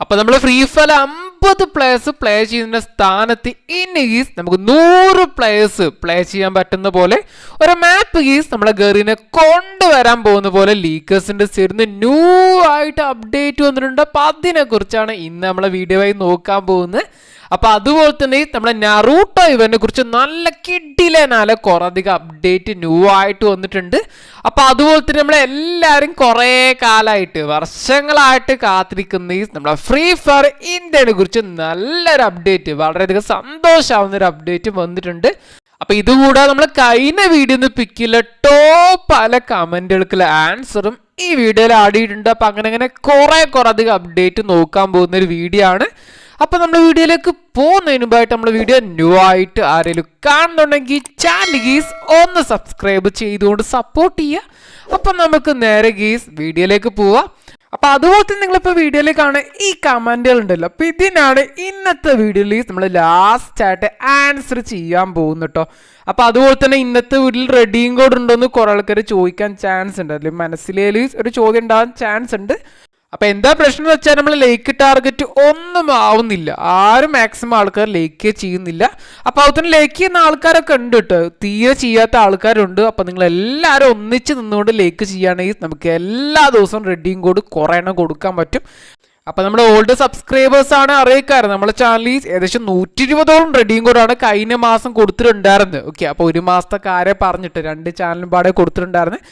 അപ്പോൾ നമ്മൾ free fire 50 players play ചെയ്യുന്ന സ്ഥാനത്ത് ഇനി ഗീസ് നമുക്ക് 100 പ്ലേയേഴ്സ് പ്ലേ ചെയ്യാൻ പറ്റുന്ന പോലെ ഒരു മാപ്പ് ഗീസ് നമ്മളെ ഗെറിനെ കൊണ്ടുവരാൻ പോകുന്ന പോലെ ലീക്കേഴ്സിന്റെ സൈഡിൽ ന്യൂ ആയിട്ട് അപ്ഡേറ്റ് വന്നിട്ടുണ്ട്. അപ്പോൾ അതിനെക്കുറിച്ചാണ് ഇന്ന് നമ്മളെ വീഡിയോ ആയി നോക്കാൻ പോകുന്നത്. അപ്പോൾ അതുപോലെ തന്നെ നമ്മുടെ നറൂട്ടോ ഇവനെ കുറിച്ച് നല്ല കിഡിലനാല കുറേയധികം അപ്ഡേറ്റ് ന്യൂ ആയിട്ട് വന്നിട്ടുണ്ട്. അപ്പോൾ അതുപോലെ തന്നെ നമ്മളെല്ലാവരും കുറേ കാലമായിട്ട് വർഷങ്ങളായിട്ട് കാത്തിരിക്കുന്ന നമ്മളെ ഫ്രീ ഫയർ ഇന്ത്യനെ കുറിച്ച് നല്ലൊരു അപ്ഡേറ്റ്, വളരെയധികം സന്തോഷമാവുന്ന ഒരു അപ്ഡേറ്റ് വന്നിട്ടുണ്ട്. അപ്പോൾ ഇതുകൂടാതെ നമ്മൾ കഴിഞ്ഞ വീഡിയോ പിക്കില്ല ടോപ്പ് പല കമൻറ്റുകൾക്കുള്ള ആൻസറും ഈ വീഡിയോയിൽ ആഡ് ചെയ്തിട്ടുണ്ട്. അപ്പോൾ അങ്ങനെ കുറേ അധികം അപ്ഡേറ്റ് നോക്കാൻ പോകുന്ന ഒരു വീഡിയോ ആണ്. അപ്പോൾ നമ്മൾ വീഡിയോയിലേക്ക് പോകുന്നതിന് മുമ്പായിട്ട് നമ്മൾ വീഡിയോ ന്യൂ ആയിട്ട് ആരെങ്കിലും കാണുന്നുണ്ടെങ്കിൽ ചാനൽ ഗീസ് ഒന്ന് സബ്സ്ക്രൈബ് ചെയ്തുകൊണ്ട് സപ്പോർട്ട് ചെയ്യുക. അപ്പം നമുക്ക് നേരെ ഗീസ് വീഡിയോയിലേക്ക് പോവാം. അപ്പോൾ അതുപോലെ തന്നെ നിങ്ങളിപ്പോൾ വീഡിയോയിൽ കാണുന്ന ഈ കമൻറ്റുകൾ ഉണ്ടല്ലോ, അപ്പോൾ ഇതിനാണ് ഇന്നത്തെ വീഡിയോയിൽ നമ്മൾ ലാസ്റ്റായിട്ട് ആൻസർ ചെയ്യാൻ പോകുന്നു കേട്ടോ. അപ്പോൾ അതുപോലെ തന്നെ ഇന്നത്തെ വീഡിയോയിൽ റെഡിയും കോഡ് ഉണ്ടോയെന്ന് കുറേ ആൾക്കാർ ചോദിക്കാൻ ചാൻസ് ഉണ്ട്, അല്ലെങ്കിൽ മനസ്സിലേൽ ഒരു ചോദ്യം ഉണ്ടാകാൻ ചാൻസ് ഉണ്ട്. അപ്പോൾ എന്താ പ്രശ്നം എന്ന് വെച്ചാൽ നമ്മൾ ലൈക്ക് ടാർഗറ്റ് ഒന്നും ആവുന്നില്ല, ആരും മാക്സിമം ആൾക്കാർ ലൈക്ക് ചെയ്യുന്നില്ല. അപ്പോൾ അതുതന്നെ ലൈക്ക് ചെയ്യുന്ന ആൾക്കാരൊക്കെ ഉണ്ട് കേട്ടോ, തീരെ ചെയ്യാത്ത ആൾക്കാരുണ്ട്. അപ്പോൾ നിങ്ങൾ എല്ലാവരും ഒന്നിച്ച് നിന്നുകൊണ്ട് ലൈക്ക് ചെയ്യുകയാണെങ്കിൽ നമുക്ക് എല്ലാ ദിവസവും റെഡിയും കോഡ് കുറേ എണ്ണം കൊടുക്കാൻ പറ്റും. അപ്പോൾ നമ്മുടെ ഓൾഡ് സബ്സ്ക്രൈബേഴ്സ് ആണ് അറിയിക്കാറ്, നമ്മുടെ ചാനലിൽ ഏകദേശം 120ഓളം റെഡിയും കോഡാണ് കഴിഞ്ഞ മാസം കൊടുത്തിട്ടുണ്ടായിരുന്നത്. ഓക്കെ, അപ്പോൾ ഒരു മാസത്തെ കാര്യം പറഞ്ഞിട്ട് 2 ചാനലും പാടെ കൊടുത്തിട്ടുണ്ടായിരുന്നു.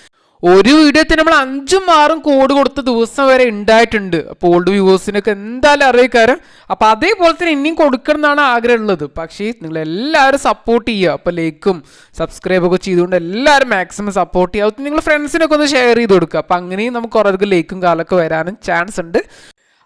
ഒരു വീഡിയോത്തിന് നമ്മൾ 5ഉം 6ഉം കോഡ് കൊടുത്ത ദിവസം വരെ ഉണ്ടായിട്ടുണ്ട്. അപ്പോൾ ഓൾഡ് വ്യൂവേഴ്സിനൊക്കെ എന്തായാലും അറിയിക്കാരം. അപ്പോൾ അതേപോലെ തന്നെ ഇനിയും കൊടുക്കണം എന്നാണ് ആഗ്രഹമുള്ളത്. പക്ഷേ നിങ്ങൾ എല്ലാവരും സപ്പോർട്ട് ചെയ്യുക. അപ്പോൾ ലൈക്കും സബ്സ്ക്രൈബൊക്കെ ചെയ്തുകൊണ്ട് എല്ലാവരും മാക്സിമം സപ്പോർട്ട് ചെയ്യുക. നിങ്ങൾ ഫ്രണ്ട്സിനൊക്കെ ഒന്ന് ഷെയർ ചെയ്ത് കൊടുക്കുക. അപ്പോൾ അങ്ങനെയും നമുക്ക് കുറേ ലൈക്കും കാലൊക്കെ വരാനും ചാൻസ് ഉണ്ട്.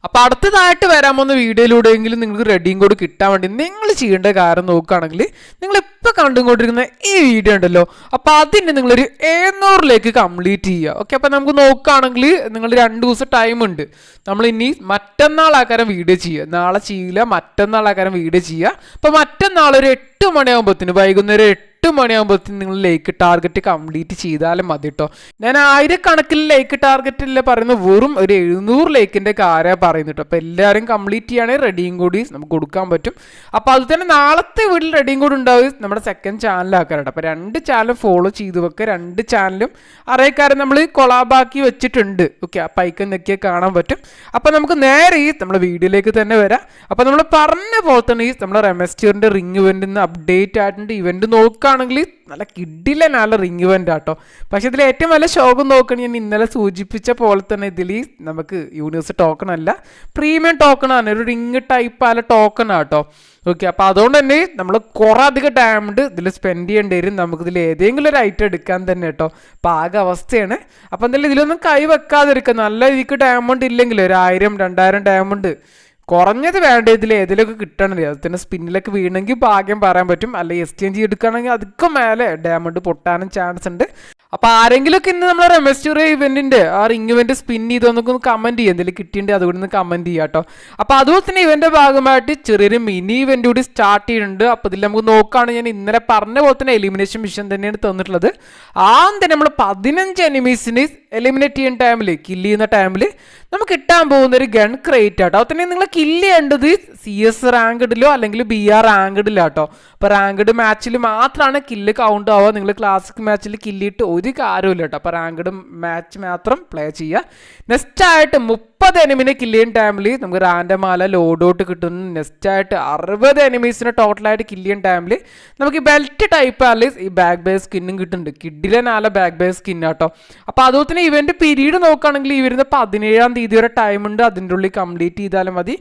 അപ്പോൾ അടുത്തതായിട്ട് വരാൻ പോകുന്ന വീഡിയോയിലൂടെയെങ്കിലും നിങ്ങൾക്ക് റെഡിയും കോഡ് കിട്ടാൻ വേണ്ടി നിങ്ങൾ ചെയ്യേണ്ട കാര്യം നോക്കുകയാണെങ്കിൽ നിങ്ങളിപ്പോൾ കണ്ടുകൊണ്ടിരിക്കുന്ന ഈ വീഡിയോ ഉണ്ടല്ലോ, അപ്പോൾ അതിന് നിങ്ങളൊരു 700 കംപ്ലീറ്റ് ചെയ്യുക. ഓക്കെ, അപ്പോൾ നമുക്ക് നോക്കുകയാണെങ്കിൽ നിങ്ങൾ 2 ദിവസം ടൈം ഉണ്ട്. നമ്മൾ ഇനി മറ്റന്നാളാക്കാരം വീഡിയോ ചെയ്യുക, നാളെ ചെയ്യില്ല, മറ്റന്നാളാക്കാരം വീഡിയോ ചെയ്യുക. അപ്പോൾ മറ്റന്നാൾ ഒരു 8 മണിയാകുമ്പോഴത്തേന്, വൈകുന്നേരം 8 മണിയാകുമ്പോഴത്തേന് നിങ്ങൾ ലൈക്ക് ടാർഗറ്റ് കംപ്ലീറ്റ് ചെയ്താലും മതി കേട്ടോ. ഞാൻ 1000 കണക്കിൽ ലൈക്ക് ടാർഗറ്റില്ല പറയുന്നത്, വെറും ഒരു 700 ലൈക്കിൻ്റെ കാര്യം പറയുന്നു കേട്ടോ. അപ്പോൾ എല്ലാവരും കംപ്ലീറ്റ് ചെയ്യുകയാണെങ്കിൽ റെഡിയും കൂടി നമുക്ക് കൊടുക്കാൻ പറ്റും. അപ്പോൾ അത് തന്നെ നാളത്തെ വീട്ടിൽ റെഡിയും കൂടി ഉണ്ടാവും നമ്മുടെ സെക്കൻഡ് ചാനലാക്കാറുണ്ട്. അപ്പോൾ 2 ചാനൽ ഫോളോ ചെയ്ത് വെക്കുക, 2 ചാനലും അറിയിക്കാരം നമ്മൾ കൊളാബാക്കി വെച്ചിട്ടുണ്ട്. ഓക്കെ, അപ്പോൾ ഐക്കൺ നോക്കിയാൽ കാണാൻ പറ്റും. അപ്പോൾ നമുക്ക് നേരെ നമ്മുടെ വീഡിയോയിലേക്ക് തന്നെ വരാം. അപ്പോൾ നമ്മൾ പറഞ്ഞ പോലെ തന്നെ നമ്മുടെ റെമസ്റ്ററിൻ്റെ റിംഗ് ഇവൻ്റിൽ നിന്ന് അപ്ഡേറ്റ് ആയിട്ടുണ്ട്. ഇവൻ്റ് നോക്കുകയാണെങ്കിൽ നല്ല കിഡിലെ നല്ല റിംഗ് ഇവൻ്റ് ആട്ടോ. പക്ഷേ ഇതിൽ ഏറ്റവും വലിയ ശോകം നോക്കുകയാണെങ്കിൽ ഞാൻ ഇന്നലെ സൂചിപ്പിച്ച പോലെ തന്നെ ഇതിൽ നമുക്ക് യൂണിവേഴ്സ് ടോക്കൺ അല്ല, പ്രീമിയം ടോക്കണാണ്, ഒരു റിംഗ് ടൈപ്പ് ആയ ടോക്കൺ ആട്ടോ. ഓക്കെ, അപ്പോൾ അതുകൊണ്ട് തന്നെ നമ്മൾ കുറേ അധികം ഡയമണ്ട് ഇതിൽ സ്പെൻഡ് ചെയ്യേണ്ടി വരും. നമുക്കിതിൽ ഏതെങ്കിലും ഒരു ഐറ്റം എടുക്കാൻ തന്നെ കേട്ടോ. അപ്പോൾ ആകെ അവസ്ഥയാണ്. അപ്പോൾ എന്തായാലും ഇതിലൊന്നും കൈ വെക്കാതിരിക്കുക. നല്ല രീതിക്ക് ഡയമണ്ട് ഇല്ലെങ്കിൽ ഒരു 1000 2000 ഡയമണ്ട് കുറഞ്ഞത് വേണ്ട ഇതിൽ ഏതിലൊക്കെ കിട്ടണത്. അത് തന്നെ സ്പിന്നിലൊക്കെ വീണെങ്കിൽ ഭാഗ്യം പറയാൻ പറ്റും, അല്ലെങ്കിൽ എക്സ്ചേഞ്ച് എടുക്കുകയാണെങ്കിൽ അതൊക്കെ മേലെ ഡയമണ്ട് പൊട്ടാനും ചാൻസ് ഉണ്ട്. അപ്പോൾ ആരെങ്കിലുമൊക്കെ ഇന്ന് നമ്മൾ റെമസ്റ്റർ ഇവൻറ്റിൻ്റെ ആ റിംഗ് ഇവൻറ്റ് സ്പിൻ ചെയ്തോന്നൊക്കെ ഒന്ന് കമൻറ്റ് ചെയ്യുക, എന്തെങ്കിലും കിട്ടിയിട്ടുണ്ടെങ്കിൽ അതുകൊണ്ട് ഒന്ന് കമൻറ്റ് ചെയ്യുക കേട്ടോ. അപ്പോൾ അതുപോലെ തന്നെ ഇവൻ്റെ ഭാഗമായിട്ട് ചെറിയൊരു മിനി ഇവൻ്റ് കൂടി സ്റ്റാർട്ട് ചെയ്തിട്ടുണ്ട്. അപ്പോൾ ഇതിൽ നമുക്ക് നോക്കുകയാണെങ്കിൽ ഞാൻ ഇന്നലെ പറഞ്ഞ പോലെ തന്നെ എലിമിനേഷൻ മിഷൻ തന്നെയാണ് തന്നിട്ടുള്ളത്. തന്നെ നമ്മൾ 15 എനിമീസിന് എലിമിനേറ്റ് ചെയ്യുന്ന ടൈമിൽ, കില്ല് ചെയ്യുന്ന ടൈമിൽ നമുക്ക് കിട്ടാൻ പോകുന്ന ഒരു ഗൺ ക്രേറ്റ് ആട്ടോ. അത് തന്നെ നിങ്ങൾ കില്ല് ചെയ്യേണ്ടത് CS റാങ്ക്ഡിലോ അല്ലെങ്കിൽ BR റാങ്ക്ഡിലാട്ടോ. അപ്പോൾ റാങ്ക്ഡ് മാച്ചിൽ മാത്രമാണ് കില്ല് കൗണ്ട് ആവുക. നിങ്ങൾ ക്ലാസിക് മാച്ചിൽ കില്ലിയിട്ട് ഒരു കാര്യമില്ല കേട്ടോ. അപ്പോൾ റാങ്ക്ഡ് മാച്ച് മാത്രം പ്ലേ ചെയ്യുക. നെക്സ്റ്റ് ആയിട്ട് 30 എനിമിനെ കില്ല് ചെയ്യുന്ന ടൈമിൽ നമുക്ക് റാൻഡമാല ലോഡൗട്ട് കിട്ടുന്നു. നെക്സ്റ്റ് ആയിട്ട് 60 എനിമീസിനെ ടോട്ടലായിട്ട് കില്ല് ചെയ്യുന്ന ടൈമിൽ നമുക്ക് ഈ ബെൽറ്റ് ടൈപ്പ് അല്ലെങ്കിൽ ഈ ബാക്ക് ബേ സ്കിന്നും കിട്ടുന്നുണ്ട്. കിഡിലനാല ബാക്ക് ബേ സ്കിൻ ആട്ടോ. അപ്പോൾ അതുപോലെ തന്നെ ഇവൻ്റെ പീരീഡ് നോക്കുകയാണെങ്കിൽ ഈ വരുന്ന 17-ാം തീയതി വരെ ടൈമുണ്ട്. അതിൻ്റെ ഉള്ളിൽ കംപ്ലീറ്റ് ചെയ്താലും മതി.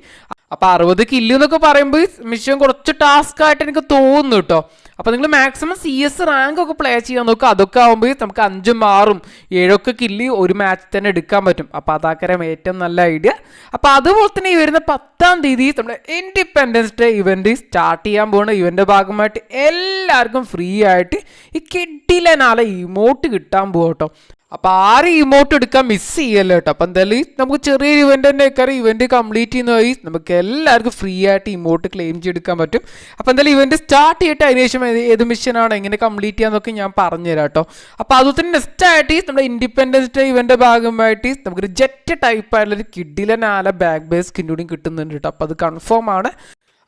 അപ്പോൾ 60 കില്ല് എന്നൊക്കെ പറയുമ്പോൾ മിഷൻ കുറച്ച് ടാസ്ക് ആയിട്ട് എനിക്ക് തോന്നുന്നു കേട്ടോ. അപ്പോൾ നിങ്ങൾ മാക്സിമം CS റാങ്ക് ഒക്കെ പ്ലേ ചെയ്യാൻ നോക്കുക. അതൊക്കെ ആകുമ്പോൾ നമുക്ക് 5ഉം 6ഉം 7ഒക്കെ കില്ല് ഒരു മാച്ച് തന്നെ എടുക്കാൻ പറ്റും. അപ്പോൾ അതാക്കരം ഏറ്റവും നല്ല ഐഡിയ. അപ്പോൾ അതുപോലെ തന്നെ ഈ വരുന്ന 10-ാം തീയതി നമ്മുടെ ഇൻഡിപെൻഡൻസ് ഡേ ഇവൻറ്റ് സ്റ്റാർട്ട് ചെയ്യാൻ പോകുന്ന ഇവൻ്റെ ഭാഗമായിട്ട് എല്ലാവർക്കും ഫ്രീ ആയിട്ട് ഈ കിഡിലനാല ഇമോട്ട് കിട്ടാൻ പോകും കേട്ടോ. അപ്പോൾ ആരും ഇമോട്ട് എടുക്കാൻ മിസ് ചെയ്യല്ലോ കേട്ടോ. അപ്പോൾ എന്തായാലും നമുക്ക് ചെറിയൊരു ഇവന്റ് തന്നെ ആക്കാറ് ഇവന്റ് കംപ്ലീറ്റ് ചെയ്യുന്നതായി നമുക്ക് എല്ലാവർക്കും ഫ്രീ ആയിട്ട് ഇമോട്ട് ക്ലെയിം ചെയ്തെടുക്കാൻ പറ്റും. അപ്പോൾ എന്തായാലും ഇവന്റ് സ്റ്റാർട്ട് ചെയ്തിട്ട് അതിന് ശേഷം ഏത് മിഷനാണ് എങ്ങനെ കംപ്ലീറ്റ് ചെയ്യാന്നൊക്കെ ഞാൻ പറഞ്ഞുതരാം കേട്ടോ. അപ്പോൾ അതുപോലെ തന്നെ നെക്സ്റ്റ് ആയിട്ട് നമ്മുടെ ഇൻഡിപെൻഡൻസ് ഡേ ഇവന്റെ ഭാഗമായിട്ട് നമുക്കൊരു ജെറ്റ് ടൈപ്പ് ആയിട്ടുള്ളൊരു കിഡിലൻ ആല ബാക്ക് ബേസ് സ്കിൻ കൂടി കിട്ടുന്നുണ്ട് കേട്ടോ. അപ്പോൾ അത് കൺഫേം ആണ്.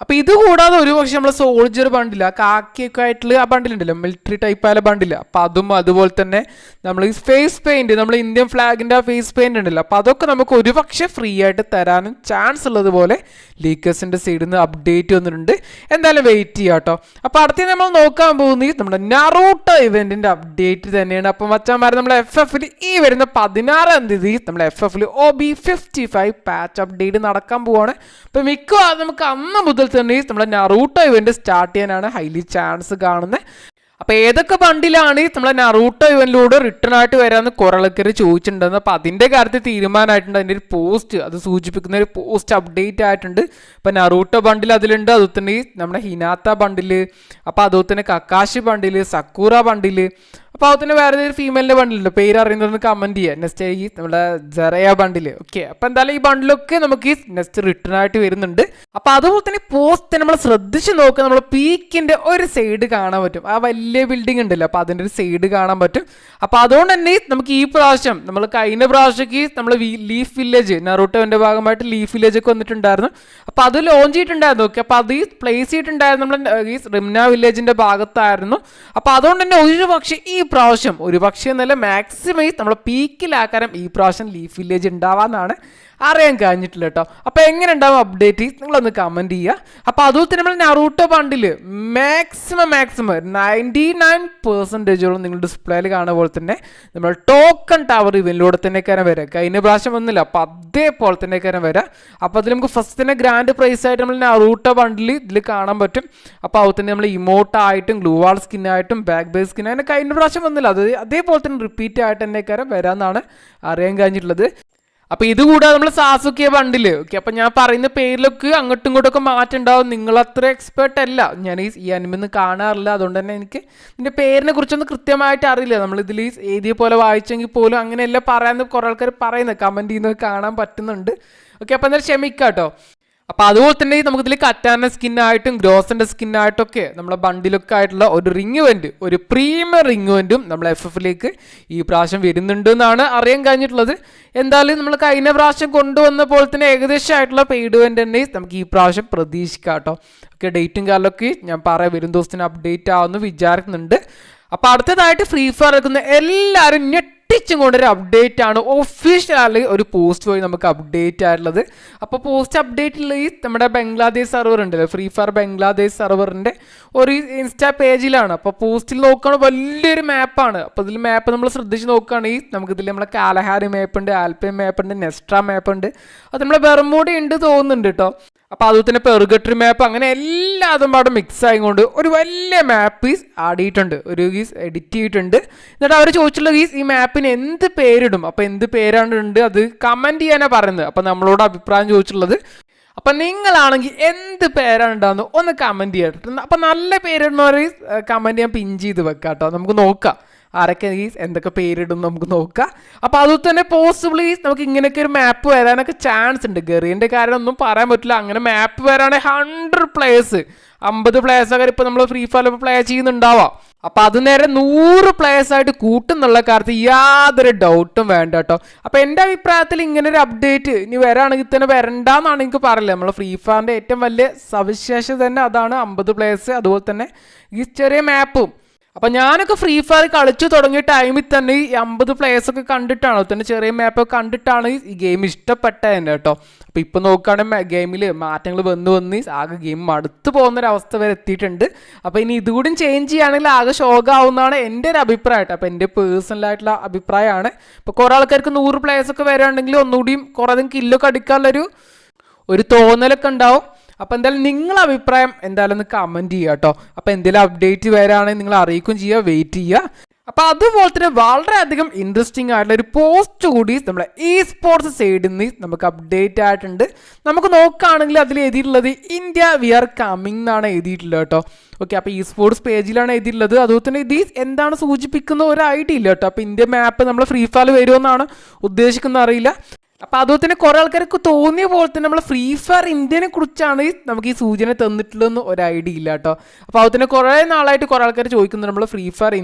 അപ്പോൾ ഇത് കൂടാതെ ഒരു പക്ഷേ നമ്മൾ സോൾജർ ബണ്ടില്ല കാക്കിയൊക്കെ ആയിട്ടുള്ള ആ ബണ്ടിലുണ്ടല്ലോ മിലിറ്ററി ടൈപ്പ് ആയ ബണ്ടില്ല. അപ്പോൾ അതും അതുപോലെ തന്നെ നമ്മൾ ഈ ഫേസ് പെയിൻറ് നമ്മൾ ഇന്ത്യൻ ഫ്ലാഗിൻ്റെ ആ ഫേസ് പെയിൻറ് ഉണ്ടല്ലോ അപ്പോൾ അതൊക്കെ നമുക്ക് ഒരു പക്ഷേ ഫ്രീ ആയിട്ട് തരാനും ചാൻസ് ഉള്ളതുപോലെ ലീക്കേഴ്സിൻ്റെ സൈഡിൽ നിന്ന് അപ്ഡേറ്റ് വന്നിട്ടുണ്ട്. എന്തായാലും വെയിറ്റ് ചെയ്യാം കേട്ടോ. അപ്പോൾ അടുത്ത നമ്മൾ നോക്കാൻ പോകുന്നത് നമ്മുടെ നറൂട്ടോ ഇവൻറ്റിൻ്റെ അപ്ഡേറ്റ് തന്നെയാണ്. അപ്പോൾ മച്ചാന്മാരെ നമ്മൾ FFൽ ഈ വരുന്ന 16-ാം തീയതി നമ്മൾ FFൽ OB55 പാച്ച് അപ്ഡേറ്റ് നടക്കാൻ പോവാണ്. അപ്പോൾ മിക്കവാറും നമുക്ക് അന്ന് മുതൽ തന്നെ നമ്മുടെ നറൂട്ടോ ഇവന്റ് സ്റ്റാർട്ട് ചെയ്യാനാണ് ഹൈലി ചാൻസ് കാണുന്നത്. അപ്പോൾ ഏതൊക്കെ ബണ്ടിലാണ് നമ്മളെ നറൂട്ടോ ഇവന്റിലൂടെ റിട്ടേൺ ആയിട്ട് വരാമെന്ന് കുറേ ആൾക്കാർ ചോദിച്ചിട്ടുണ്ടെന്ന്. അപ്പോൾ അതിൻ്റെ കാര്യത്തിൽ തീരുമാനമായിട്ടുണ്ട്. അതിൻ്റെ ഒരു പോസ്റ്റ് അത് സൂചിപ്പിക്കുന്ന ഒരു പോസ്റ്റ് അപ്ഡേറ്റ് ആയിട്ടുണ്ട്. അപ്പോൾ നറൂട്ടോ ബണ്ടിൽ അതിലുണ്ട്, അതുപോലെ തന്നെ നമ്മുടെ ഹിനാത്ത ബണ്ടിൽ, അപ്പോൾ അതുപോലെ തന്നെ കക്കാശി ബണ്ടിൽ, സക്കൂറ ബണ്ടിൽ, അപ്പോൾ അതുപോലെ തന്നെ വേറെ ഒരു ഫീമെയിലിൻ്റെ ബണ്ടിലുണ്ട് പേര് അറിയുന്നതെന്ന് കമൻറ്റ് ചെയ്യുക. നെക്സ്റ്റ് ഈ നമ്മുടെ ജെറയ ബണ്ടിൽ. ഓക്കെ, അപ്പോൾ എന്തായാലും ഈ ബണ്ടിലൊക്കെ നമുക്ക് നെക്സ്റ്റ് റിട്ടേൺ ആയിട്ട് വരുന്നുണ്ട്. അപ്പോൾ അതുപോലെ തന്നെ പോസ്റ്റ് നമ്മൾ ശ്രദ്ധിച്ച് നോക്കുക. നമ്മൾ പീക്കിൻ്റെ ഒരു സൈഡ് കാണാൻ പറ്റും, ആ വലിയ ബിൽഡിംഗ് ഉണ്ടല്ലോ അപ്പോൾ അതിൻ്റെ ഒരു സൈഡ് കാണാൻ പറ്റും. അപ്പോൾ അതുകൊണ്ട് തന്നെ നമുക്ക് ഈ പ്രാവശ്യം നമ്മൾ കഴിഞ്ഞ പ്രാവശ്യക്ക് നമ്മൾ ലീഫ് വില്ലേജ് നറൂട്ടോൻ്റെ ഭാഗമായിട്ട് ലീഫ് വില്ലേജ് ഒക്കെ വന്നിട്ടുണ്ടായിരുന്നു. അപ്പോൾ അത് ലോഞ്ച് ചെയ്തിട്ടുണ്ടായിരുന്നു. ഓക്കെ, അപ്പോൾ അത് പ്ലേസ് ചെയ്തിട്ടുണ്ടായിരുന്നു നമ്മൾ ഈ റിംന വില്ലേജിൻ്റെ ഭാഗത്തായിരുന്നു. അപ്പോൾ അതുകൊണ്ട് തന്നെ ഒരു പക്ഷേ ഈ പ്രാവശ്യം ഒരു പക്ഷേ എന്നല്ല മാക്സിമം നമ്മൾ പീക്കിലാക്കാനും ഈ പ്രാവശ്യം ലീഫ് വില്ലേജ് ഉണ്ടാവാന്നാണ് അറിയാൻ കഴിഞ്ഞിട്ടില്ല കേട്ടോ. അപ്പോൾ എങ്ങനെ ഉണ്ടാവും അപ്ഡേറ്റ് നിങ്ങളൊന്ന് കമൻറ്റ് ചെയ്യുക. അപ്പോൾ അതുപോലെ തന്നെ നമ്മൾ നറൂട്ടോ ബണ്ടിൽ മാക്സിമം 99% നിങ്ങൾ ഡിസ്പ്ലേയിൽ കാണുന്ന പോലെ തന്നെ നമ്മൾ ടോക്കൺ ടവർ ഇവനിലൂടെ തന്നെ കയറാൻ വരാം. കഴിഞ്ഞ പ്രാവശ്യം വന്നില്ല അപ്പോൾ അതേപോലെ തന്നെ കയറാൻ വരാം. അപ്പോൾ അതിൽ നമുക്ക് ഫസ്റ്റ് തന്നെ ഗ്രാൻഡ് പ്രൈസ് ആയിട്ട് നമ്മൾ നറൂട്ടോ ബണ്ടിൽ ഇതിൽ കാണാൻ പറ്റും. അപ്പോൾ അതുപോലെ തന്നെ നമ്മൾ ഇമോട്ടായിട്ടും ഗ്ലൂ വാൾ സ്കിന്നായിട്ടും ബാക്ക് ബേസ് സ്കിൻ അങ്ങനെ കഴിഞ്ഞ പ്രാവശ്യം വന്നില്ല അത് അതേപോലെ തന്നെ റിപ്പീറ്റ് ആയിട്ട് തന്നെ കയറാൻ വരാമെന്നാണ് അറിയാൻ കഴിഞ്ഞിട്ടുള്ളത്. അപ്പോൾ ഇതുകൂടാതെ നമ്മൾ സാസുക്കിയ ബണ്ടിൽ. ഓക്കെ, അപ്പോൾ ഞാൻ പറയുന്ന പേരിലൊക്കെ അങ്ങോട്ടും ഇങ്ങോട്ടൊക്കെ മാറ്റം ഉണ്ടാവും. നിങ്ങളത്ര എക്സ്പേർട്ട് അല്ല, ഞാൻ ഈ അനിമൊന്നും കാണാറില്ല, അതുകൊണ്ട് തന്നെ എനിക്ക് ഇതിൻ്റെ പേരിനെ കുറിച്ചൊന്നും കൃത്യമായിട്ട് അറിയില്ല. നമ്മളിതിൽ എഴുതിയ പോലെ വായിച്ചെങ്കിൽ പോലും അങ്ങനെയല്ല പറയാമെന്ന് കുറേ ആൾക്കാർ പറയുന്നത് കമൻറ്റ് ചെയ്യുന്നത് കാണാൻ പറ്റുന്നുണ്ട്. ഓക്കെ, അപ്പോൾ എന്തായാലും ക്ഷമിക്കാം കേട്ടോ. അപ്പോൾ അതുപോലെ തന്നെ നമുക്കിതിൽ കറ്റാന സ്കിന്നായിട്ടും ഗ്രോസിൻ്റെ സ്കിന്നായിട്ടൊക്കെ നമ്മളെ ബണ്ടിലൊക്കെ ആയിട്ടുള്ള ഒരു റിംഗ് ഇവൻറ്റ് ഒരു പ്രീമിയം റിംഗ് ഇവൻറ്റും നമ്മൾ FFലേക്ക് ഈ പ്രാവശ്യം വരുന്നുണ്ട് എന്നാണ് അറിയാൻ കഴിഞ്ഞിട്ടുള്ളത്. എന്തായാലും നമ്മൾ കഴിഞ്ഞ പ്രാവശ്യം കൊണ്ടുവന്ന പോലെ തന്നെ ഏകദേശം ആയിട്ടുള്ള പെയ്ഡ് ഇവൻറ്റ് തന്നെ നമുക്ക് ഈ പ്രാവശ്യം പ്രതീക്ഷിക്കാം കേട്ടോ. ഓക്കെ, ഡേറ്റും കാലമൊക്കെ ഞാൻ പറയാം വരും ദിവസത്തിന് അപ്ഡേറ്റ് ആവുമെന്ന് വിചാരിക്കുന്നുണ്ട്. അപ്പോൾ അടുത്തതായിട്ട് ഫ്രീ ഫയർ എടുക്കുന്ന എല്ലാവരും ഞെട്ടിച്ചും കൊണ്ടൊരു അപ്ഡേറ്റ് ആണ്. ഒഫീഷ്യലി ഒരു പോസ്റ്റ് വഴി നമുക്ക് അപ്ഡേറ്റ് ആയിട്ടുള്ളത്. അപ്പോൾ പോസ്റ്റ് അപ്ഡേറ്റിൽ ഈ നമ്മുടെ ബംഗ്ലാദേശ് സെർവർ ഉണ്ടല്ലോ ഫ്രീ ഫയർ ബംഗ്ലാദേശ് സെർവറിൻ്റെ ഒരു ഇൻസ്റ്റാ പേജിലാണ്. അപ്പോൾ പോസ്റ്റിൽ നോക്കുകയാണെങ്കിൽ വലിയൊരു മാപ്പാണ്. അപ്പോൾ ഇതിൽ മാപ്പ് നമ്മൾ ശ്രദ്ധിച്ച് നോക്കുകയാണെങ്കിൽ നമുക്കിതിൽ നമ്മളെ കാലഹാരി മാപ്പ് ഉണ്ട്, ആൽപ്പൈൻ മാപ്പ് ഉണ്ട്, നെസ്ട്ര മാപ്പ് ഉണ്ട്, അത് നമ്മളെ ബെർമൂഡ ഉണ്ട് തോന്നുന്നുണ്ട് കേട്ടോ. അപ്പോൾ അതുപോലെ തന്നെ പെർഗട്ടറി മാപ്പ് അങ്ങനെ എല്ലാതും പാടെ മിക്സ് ആയിക്കൊണ്ട് ഒരു വലിയ മാപ്പ് ആഡ് ചെയ്തിട്ടുണ്ട്, ഒരു എഡിറ്റ് ചെയ്തിട്ടുണ്ട്. എന്നിട്ട് അവർ ചോദിച്ചുള്ള ഈ മാപ്പിന് എന്ത് പേരിടും, അപ്പോൾ എന്ത് പേരാണ് ഉണ്ട് അത് കമൻറ്റ് ചെയ്യാനാണ് പറയുന്നത്. അപ്പോൾ നമ്മളോട് അഭിപ്രായം ചോദിച്ചിട്ടുള്ളത്. അപ്പം നിങ്ങളാണെങ്കിൽ എന്ത് പേരാണ് ഉണ്ടാകുന്നത് ഒന്ന് കമൻറ്റ് ചെയ്തിട്ടുണ്ട്. അപ്പം നല്ല പേരിടുന്നവർ കമൻറ്റ് ചെയ്യാൻ പിൻ ചെയ്ത് വെക്കാം കേട്ടോ. നമുക്ക് നോക്കാം ആരൊക്കെ എന്തൊക്കെ പേരിടും നമുക്ക് നോക്കാം. അപ്പോൾ അതുപോലെ തന്നെ പോസിബിളി നമുക്ക് ഇങ്ങനെയൊക്കെ ഒരു മാപ്പ് വരാനൊക്കെ ചാൻസ് ഉണ്ട്. ഗറിയൻ്റെ കാര്യം ഒന്നും പറയാൻ പറ്റില്ല. അങ്ങനെ മാപ്പ് വരാണെങ്കിൽ 100 പ്ലേയേഴ്സ് 50 പ്ലേയേഴ്സൊക്കെ ഇപ്പോൾ നമ്മൾ ഫ്രീ ഫയർ പ്ലേ ചെയ്യുന്നുണ്ടാവാം. അപ്പോൾ അത് നേരെ 100 പ്ലേയേഴ്സായിട്ട് കൂട്ടുന്നുള്ള കാര്യത്തിൽ യാതൊരു ഡൗട്ടും വേണ്ട കേട്ടോ. അപ്പോൾ എൻ്റെ അഭിപ്രായത്തിൽ ഇങ്ങനെ ഒരു അപ്ഡേറ്റ് ഇനി വരാണെങ്കിൽ തന്നെ വരണ്ടെന്നാണ് എനിക്ക് പറയില്ല. നമ്മൾ ഫ്രീ ഫയറിൻ്റെ ഏറ്റവും വലിയ സവിശേഷത തന്നെ അതാണ് 50 പ്ലേയേഴ്സ്, അതുപോലെ തന്നെ ഈ ചെറിയ മാപ്പും. അപ്പോൾ ഞാനൊക്കെ ഫ്രീ ഫയർ കളിച്ചു തുടങ്ങിയ ടൈമിൽ തന്നെ ഈ 50 പ്ലേയേഴ്സൊക്കെ കണ്ടിട്ടാണ്, തന്നെ ചെറിയ മാപ്പൊക്കെ കണ്ടിട്ടാണ് ഈ ഗെയിം ഇഷ്ടപ്പെട്ടത് തന്നെ കേട്ടോ. അപ്പോൾ ഇപ്പോൾ നോക്കുകയാണെങ്കിൽ ഗെയിമിൽ മാറ്റങ്ങൾ വന്ന് ആകെ ഗെയിം മടുത്ത് പോകുന്നൊരവസ്ഥ വരെ എത്തിയിട്ടുണ്ട്. അപ്പോൾ ഇനി ഇതുകൂടി ചേഞ്ച് ചെയ്യുകയാണെങ്കിൽ ആകെ ഷോക്കാവുന്നതാണ് എൻ്റെ ഒരു അഭിപ്രായം. അപ്പോൾ എൻ്റെ പേഴ്സണലായിട്ടുള്ള അഭിപ്രായമാണ്. ഇപ്പോൾ കുറേ ആൾക്കാർക്ക് 100 പ്ലേയേഴ്സൊക്കെ വരികയാണെങ്കിൽ ഒന്നുകൂടിയും കുറേ അധികം കില്ലൊക്കെ അടിക്കാനുള്ളൊരു തോന്നലൊക്കെ ഉണ്ടാവും. അപ്പോൾ എന്തായാലും നിങ്ങളുടെ അഭിപ്രായം എന്തായാലും ഒന്ന് കമൻറ്റ് ചെയ്യുക കേട്ടോ. അപ്പോൾ എന്തെങ്കിലും അപ്ഡേറ്റ് വരാണെങ്കിൽ നിങ്ങൾ അറിയിക്കുകയും ചെയ്യുക, വെയിറ്റ് ചെയ്യുക. അപ്പോൾ അതുപോലെ തന്നെ വളരെയധികം ഇൻട്രസ്റ്റിംഗ് ആയിട്ടുള്ള ഒരു പോസ്റ്റ് കൂടി നമ്മുടെ ഈ സ്പോർട്സ് സൈഡിൽ നിന്ന് നമുക്ക് അപ്ഡേറ്റ് ആയിട്ടുണ്ട്. നമുക്ക് നോക്കുകയാണെങ്കിൽ അതിൽ എഴുതിയിട്ടുള്ളത് ഇന്ത്യ വി ആർ കമ്മിങ് എന്നാണ് എഴുതിയിട്ടുള്ളത് കേട്ടോ. ഓക്കെ, അപ്പോൾ ഈ സ്പോർട്സ് പേജിലാണ് എഴുതിയിട്ടുള്ളത്. അതുപോലെ തന്നെ ഇത് എന്താണ് സൂചിപ്പിക്കുന്ന ഒരു ഐഡിയ ഇല്ല കേട്ടോ. അപ്പോൾ ഇന്ത്യ മാപ്പ് നമ്മൾ ഫ്രീ ഫയർ വരുമെന്നാണ് ഉദ്ദേശിക്കുന്നത്, അറിയില്ല. അപ്പോൾ അതുപോലെ തന്നെ കുറേ ആൾക്കാർക്ക് തോന്നിയ പോലെ തന്നെ നമ്മൾ ഫ്രീ ഫയർ ഇന്ത്യനെ കുറിച്ചാണ് നമുക്ക് ഈ സൂചന തന്നിട്ടുള്ളതെന്ന് ഒരു ഐഡിയ ഇല്ല കേട്ടോ. അപ്പോൾ അതുപോലെ തന്നെ കുറേ നാളായിട്ട് കുറേ ആൾക്കാർ ചോദിക്കുന്നുണ്ട് നമ്മൾ ഫ്രീ ഫയർ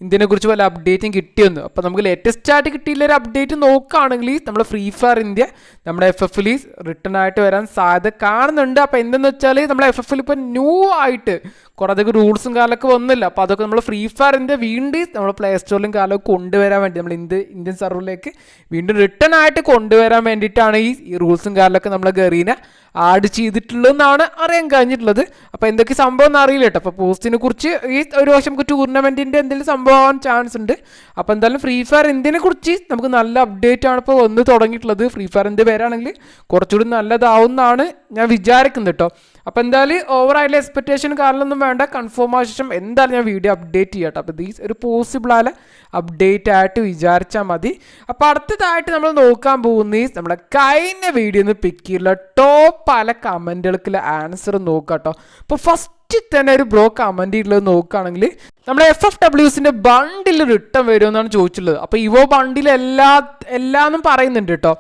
ഇന്ത്യനെ കുറിച്ച് വല്ല അപ്ഡേറ്റും കിട്ടിയെന്ന്. അപ്പോൾ നമുക്ക് ലേറ്റസ്റ്റ് ആയിട്ട് കിട്ടിയുള്ള ഒരു അപ്ഡേറ്റ് നോക്കുകയാണെങ്കിൽ നമ്മൾ ഫ്രീ ഫയർ ഇന്ത്യ നമ്മുടെ FFൽ റിട്ടേൺ ആയിട്ട് വരാൻ സാധ്യത കാണുന്നുണ്ട്. അപ്പോൾ എന്തെന്ന് വെച്ചാൽ നമ്മൾ FFൽ ഇപ്പോൾ ന്യൂ ആയിട്ട് കുറേ അധികം റൂൾസും കാലമൊക്കെ വന്നില്ല. അപ്പോൾ അതൊക്കെ നമ്മൾ ഫ്രീ ഫയർ ഇന്ത്യ വീണ്ടും നമ്മൾ പ്ലേ സ്റ്റോറിലും കാലമൊക്കെ കൊണ്ടുവരാൻ വേണ്ടി നമ്മൾ ഇന്ത്യൻ സെർവറിലേക്ക് വീണ്ടും റിട്ടേൺ ആയിട്ട് കൊണ്ടുവരാൻ വേണ്ടിയിട്ടാണ് ഈ റൂൾസും കാലമൊക്കെ നമ്മൾ ഗറീനെ ആഡ് ചെയ്തിട്ടുള്ളതെന്നാണ് അറിയാൻ കഴിഞ്ഞിട്ടുള്ളത്. അപ്പോൾ എന്തൊക്കെ സംഭവം എന്ന് അറിയില്ല കേട്ടോ. അപ്പോൾ പോസ്റ്റിനെ കുറിച്ച് ഈ ഒരു വർഷം നമുക്ക് ടൂർണമെൻറ്റിൻ്റെ എന്തെങ്കിലും സംഭവം ആവാൻ ചാൻസ് ഉണ്ട്. അപ്പോൾ എന്തായാലും ഫ്രീ ഫയർ ഇന്ത്യനെ കുറിച്ച് നമുക്ക് നല്ല അപ്ഡേറ്റ് ആണ് ഇപ്പോൾ വന്ന് തുടങ്ങിയിട്ടുള്ളത്. ഫ്രീ ഫയർ ഇന്ത്യ വരാണെങ്കിൽ കുറച്ചുകൂടി നല്ലതാവുമെന്നാണ് ഞാൻ വിചാരിക്കുന്നത് കേട്ടോ. അപ്പോൾ എന്തായാലും ഓവറായിട്ടുള്ള എക്സ്പെക്റ്റേഷൻ കാരണമൊന്നും വേണ്ട, കൺഫേം ആയ ശേഷം എന്തായാലും ഞാൻ വീഡിയോ അപ്ഡേറ്റ് ചെയ്യാം കേട്ടോ. അപ്പോൾ ദീസ് ഒരു പോസിബിളായ അപ്ഡേറ്റ് ആയിട്ട് വിചാരിച്ചാൽ മതി. അപ്പോൾ അടുത്തതായിട്ട് നമ്മൾ നോക്കാൻ പോകുന്നത് നമ്മുടെ കഴിഞ്ഞ വീഡിയോയിൽ നിന്ന് പിക്ക് ചെയ്തിട്ടുള്ള ടോപ്പ് പല കമൻറ്റുകൾക്കുള്ള ആൻസർ നോക്കാം കേട്ടോ. അപ്പോൾ ഫസ്റ്റ് തന്നെ ഒരു ബ്രോ കമൻറ്റ് ചെയ്തിട്ടുള്ളത് നോക്കുകയാണെങ്കിൽ നമ്മുടെ FFWസിൻ്റെ ബണ്ടിൽ റിട്ടേൺ വരുമെന്നാണ് ചോദിച്ചിട്ടുള്ളത്. അപ്പോൾ ഇവോ ബണ്ടിൽ എല്ലാന്നും പറയുന്നുണ്ട് കേട്ടോ.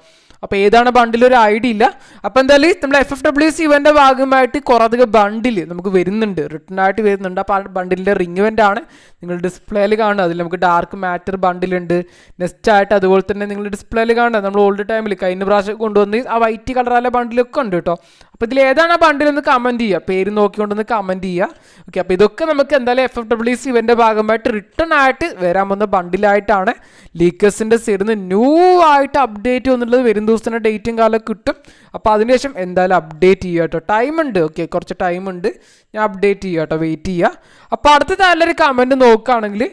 അപ്പോൾ ഏതാണ് ബണ്ടിൽ ഒരു ഐഡിയ ഇല്ല. അപ്പോൾ എന്തായാലും നമ്മുടെ FFWC ഇവൻ്റെ ഭാഗമായിട്ട് കുറേ അധികം ബണ്ടിൽ നമുക്ക് വരുന്നുണ്ട്, റിട്ടേൺ ആയിട്ട് വരുന്നുണ്ട്. അപ്പോൾ ആ ബണ്ടിലിൻ്റെ റിംഗ് ഇവൻ്റ് ആണ് നിങ്ങൾ ഡിസ്പ്ലേയിൽ കാണുക. അതിൽ നമുക്ക് ഡാർക്ക് മാറ്റർ ബണ്ടിലുണ്ട്, നെക്സ്റ്റ് ആയിട്ട് അതുപോലെ തന്നെ നിങ്ങൾ ഡിസ്പ്ലേയിൽ കാണുക നമ്മൾ ഓൾഡ് ടൈമിൽ കഴിഞ്ഞ പ്രാവശ്യം കൊണ്ടുവന്ന് ആ വൈറ്റ് കളറായ ബണ്ടിലൊക്കെ ഉണ്ട് കേട്ടോ. അപ്പോൾ ഇതിൽ ഏതാണ് ആ ബണ്ടിലെന്ന് കമൻറ്റ് ചെയ്യുക, പേര് നോക്കിക്കൊണ്ടൊന്ന് കമൻറ്റ് ചെയ്യുക. ഓക്കെ, അപ്പോൾ ഇതൊക്കെ നമുക്ക് എന്തായാലും FFWC ഇവൻ്റെ ഭാഗമായിട്ട് റിട്ടേൺ ആയിട്ട് വരാൻ പോകുന്ന ബണ്ടിലായിട്ടാണ്. ലീക്കേഴ്സിൻ്റെ സൈഡിൽ നിന്ന് ന്യൂ ആയിട്ട് അപ്ഡേറ്റ് വന്നിട്ടുള്ളത് വരും ദിവസത്തിൻ്റെ ഡേറ്റും കാലമൊക്കെ കിട്ടും. അപ്പോൾ അതിനുശേഷം എന്തായാലും അപ്ഡേറ്റ് ചെയ്യുക കേട്ടോ. ടൈമുണ്ട്, ഓക്കെ, കുറച്ച് ടൈമുണ്ട്, ഞാൻ അപ്ഡേറ്റ് ചെയ്യുക കേട്ടോ, വെയിറ്റ് ചെയ്യുക. അപ്പോൾ അടുത്ത നല്ലൊരു കമൻറ്റ് നോക്കുകയാണെങ്കിൽ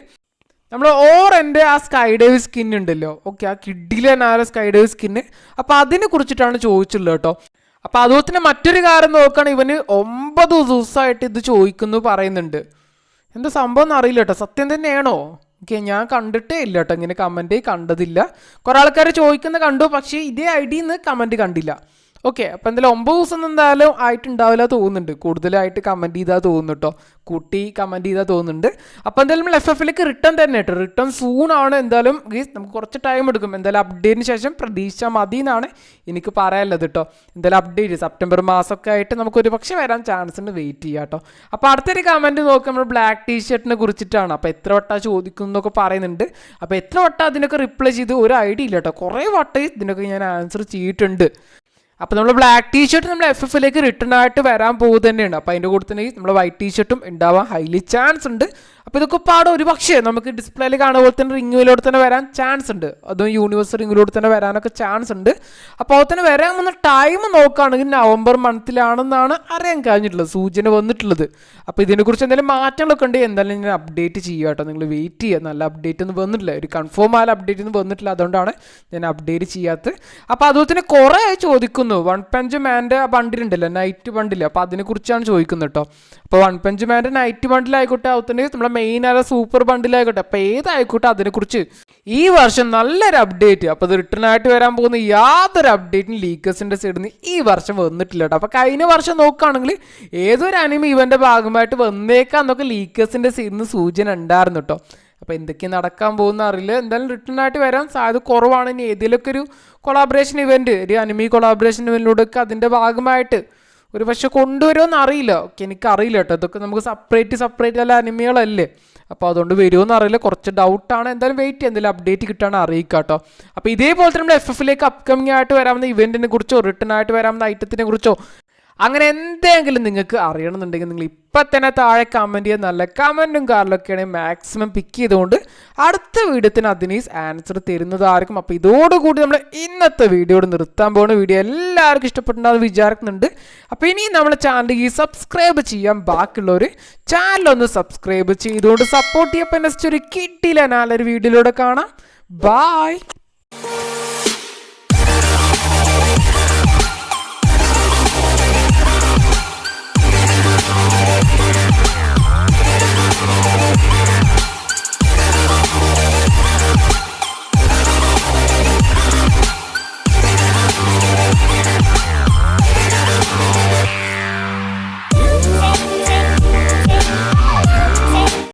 നമ്മൾ ഓറൻ്റെ ആ സ്കൈ ഡൈവ് സ്കിൻ ഉണ്ടല്ലോ, ഓക്കെ, ആ കിഡിലെ സ്കൈ ഡൈവ് സ്കിന്ന്, അപ്പോൾ അതിനെ കുറിച്ചിട്ടാണ് ചോദിച്ചുള്ളത് കേട്ടോ. അപ്പോൾ അതുപോലെ തന്നെ മറ്റൊരു കാര്യം നോക്കുകയാണെങ്കിൽ ഇവന് 9 ദിവസമായിട്ട് ഇത് ചോദിക്കുന്നു പറയുന്നുണ്ട്. എന്താ സംഭവം എന്ന് അറിയില്ല കേട്ടോ, സത്യം തന്നെയാണോ? ഓക്കെ, ഞാൻ കണ്ടിട്ടേ ഇല്ല കേട്ടോ, ഇങ്ങനെ കമൻറ്റ് കണ്ടതില്ല. കുറേ ആൾക്കാർ ചോദിക്കുന്ന കണ്ടു, പക്ഷേ ഇതേ ഐഡിയിൽ നിന്ന് കമൻറ്റ് കണ്ടില്ല. ഓക്കെ, അപ്പോൾ എന്തായാലും 9 ദിവസം എന്തായാലും ആയിട്ടുണ്ടാവില്ല തോന്നുന്നുണ്ട്, കൂടുതലായിട്ട് കമൻറ്റ് ചെയ്താൽ തോന്നുന്നു കേട്ടോ, കൂട്ടി കമൻറ്റ് ചെയ്താൽ തോന്നുന്നുണ്ട്. അപ്പോൾ എന്തായാലും നമ്മൾ FFലേക്ക് റിട്ടേൺ തന്നെ കേട്ടോ, റിട്ടേൺ സൂണാണ്. എന്തായാലും നമുക്ക് കുറച്ച് ടൈം എടുക്കും, എന്തായാലും അപ്ഡേറ്റിന് ശേഷം പ്രതീക്ഷ മതി എന്നാണ് എനിക്ക് പറയാനുള്ളത് കേട്ടോ. എന്തായാലും അപ്ഡേറ്റ് സെപ്റ്റംബർ മാസമൊക്കെ ആയിട്ട് നമുക്കൊരു പക്ഷേ വരാൻ ചാൻസ് ഉണ്ട്, വെയിറ്റ് ചെയ്യാം കേട്ടോ. അപ്പോൾ അടുത്തൊരു കമൻറ്റ് നോക്കുക നമ്മൾ ബ്ലാക്ക് ടീഷർട്ടിനെ കുറിച്ചിട്ടാണ്. അപ്പോൾ എത്ര വട്ടം ചോദിക്കുന്നു എന്നൊക്കെ പറയുന്നുണ്ട്. അപ്പോൾ എത്ര വട്ടം അതിനൊക്കെ റിപ്ലൈ ചെയ്ത് ഒരു ഐഡിയ ഇല്ല കേട്ടോ, കുറേ വട്ടം ഇതിനൊക്കെ ഞാൻ ആൻസർ ചെയ്തിട്ടുണ്ട്. അപ്പോൾ നമ്മൾ ബ്ലാക്ക് ടീഷർട്ട് നമ്മൾ FFലേക്ക് റിട്ടേൺ ആയിട്ട് വരാൻ പോകുന്നത് തന്നെയാണ്. അപ്പോൾ അതിൻ്റെ കൂടെ തന്നെ നമ്മൾ വൈറ്റ് ടീഷർട്ടും ഉണ്ടാവാൻ ഹൈലി ചാൻസ് ഉണ്ട്. അപ്പോൾ ഇതൊക്കെ പാടെ ഒരു പക്ഷേ നമുക്ക് ഡിസ്പ്ലേയിൽ കാണുന്ന പോലെ തന്നെ റിങ്ങിലൂടെ തന്നെ വരാൻ ചാൻസ് ഉണ്ട്, അതും യൂണിവേഴ്സ് റിങ്ങിലൂടെ തന്നെ വരാനൊക്കെ ചാൻസ് ഉണ്ട്. അപ്പോൾ അത് തന്നെ വരാൻ വന്ന ടൈം നോക്കുകയാണെങ്കിൽ നവംബർ മന്തിലാണെന്നാണ് അറിയാൻ കഴിഞ്ഞിട്ടുള്ളത്, സൂചന വന്നിട്ടുള്ളത്. അപ്പോൾ ഇതിനെക്കുറിച്ച് എന്തെങ്കിലും മാറ്റങ്ങളൊക്കെ ഉണ്ട്, എന്തായാലും ഞാൻ അപ്ഡേറ്റ് ചെയ്യുക കേട്ടോ, നിങ്ങൾ വെയിറ്റ് ചെയ്യുക. നല്ല അപ്ഡേറ്റ് ഒന്നും വന്നിട്ടില്ല, ഒരു കൺഫേം ആയ അപ്ഡേറ്റ് ഒന്നും വന്നിട്ടില്ല, അതുകൊണ്ടാണ് ഞാൻ അപ്ഡേറ്റ് ചെയ്യാത്തത്. അപ്പോൾ അതുപോലെ തന്നെ കുറേ ചോദിക്കുന്നു വൺ പഞ്ച് മാൻ്റെ ബണ്ടിലുണ്ടല്ലോ, നൈറ്റ് ബണ്ടിൽ, അപ്പോൾ അതിനെക്കുറിച്ചാണ് ചോദിക്കുന്നത് കേട്ടോ. അപ്പോൾ വൺ പഞ്ച് മാൻ്റെ നൈറ്റ് ബണ്ടിലായിക്കോട്ടെ, അതുപോലെ തന്നെ നമ്മളെ മെയിൻ ആയ സൂപ്പർ ബണ്ടിലായിക്കോട്ടെ, അപ്പോൾ ഏതായിക്കോട്ടെ അതിനെക്കുറിച്ച് ഈ വർഷം നല്ലൊരു അപ്ഡേറ്റ്, അപ്പോൾ അത് റിട്ടേൺ ആയിട്ട് വരാൻ പോകുന്ന യാതൊരു അപ്ഡേറ്റും ലീക്കേഴ്സിൻ്റെ സൈഡിൽ നിന്ന് ഈ വർഷം വന്നിട്ടില്ല കേട്ടോ. അപ്പോൾ കഴിഞ്ഞ വർഷം നോക്കുകയാണെങ്കിൽ ഏതൊരു അനിമ ഇവൻ്റെ ഭാഗമായിട്ട് വന്നേക്കാന്നൊക്കെ ലീക്കേഴ്സിൻ്റെ സൈഡിൽ നിന്ന് സൂചന ഉണ്ടായിരുന്നു കേട്ടോ. അപ്പോൾ എന്തൊക്കെ നടക്കാൻ പോകുന്ന അറിയില്ല, എന്തായാലും റിട്ടേൺ ആയിട്ട് വരാൻ സാധ്യത കുറവാണ്. ഇനി ഏതെങ്കിലുമൊക്കെ ഒരു കൊളാബറേഷൻ ഇവൻറ്റ്, ഒരു അനിമി കൊളാബറേഷൻ ഇവൻറ്റിലൂടെയൊക്കെ അതിൻ്റെ ഭാഗമായിട്ട് ഒരു പക്ഷെ കൊണ്ടുവരുമെന്ന് അറിയില്ല, ഓക്കെ, എനിക്കറിയില്ല കേട്ടോ. ഇതൊക്കെ നമുക്ക് സെപ്പറേറ്റ് അല്ല അനിമികളല്ലേ, അപ്പോൾ അതുകൊണ്ട് വരുമോയെന്ന് അറിയില്ല, കുറച്ച് ഡൗട്ടാണ്. എന്തായാലും വെയിറ്റ് ചെയ്യാം, എന്തെങ്കിലും അപ്ഡേറ്റ് കിട്ടാണ് അറിയിക്കുക കേട്ടോ. അപ്പോൾ ഇതേപോലെ തന്നെ നമ്മുടെ FFലേക്ക് അപ്കമിങ് ആയിട്ട് വരാവുന്ന ഇവൻറ്റിനെ കുറിച്ചോ റിട്ടേൺ ആയിട്ട് വരാവുന്ന ഐറ്റത്തിനെ കുറിച്ചോ അങ്ങനെ എന്തെങ്കിലും നിങ്ങൾക്ക് അറിയണമെന്നുണ്ടെങ്കിൽ നിങ്ങൾ ഇപ്പം തന്നെ താഴെ കമൻറ്റ് ചെയ്യുക. നല്ല കമൻറ്റും കാറിലൊക്കെയാണെങ്കിൽ മാക്സിമം പിക്ക് ചെയ്തുകൊണ്ട് അടുത്ത വീഡിയോത്തിന് അതിനീസ് ആൻസർ തരുന്നതായിരിക്കും. അപ്പോൾ ഇതോടുകൂടി നമ്മൾ ഇന്നത്തെ വീഡിയോയോട് നിർത്താൻ പോകുന്ന വീഡിയോ എല്ലാവർക്കും ഇഷ്ടപ്പെട്ടുണ്ടാകുമെന്ന് വിചാരിക്കുന്നുണ്ട്. അപ്പോൾ ഇനി നമ്മുടെ ചാനൽ സബ്സ്ക്രൈബ് ചെയ്യാൻ ബാക്കിയുള്ളവർ ചാനലൊന്ന് സബ്സ്ക്രൈബ് ചെയ്തുകൊണ്ട് സപ്പോർട്ട് ചെയ്യപ്പോൾ നെക്സ്റ്റ് ഒരു കിട്ടിയില്ല നല്ലൊരു വീഡിയോയിലൂടെ കാണാം. ബായ്. Yeah.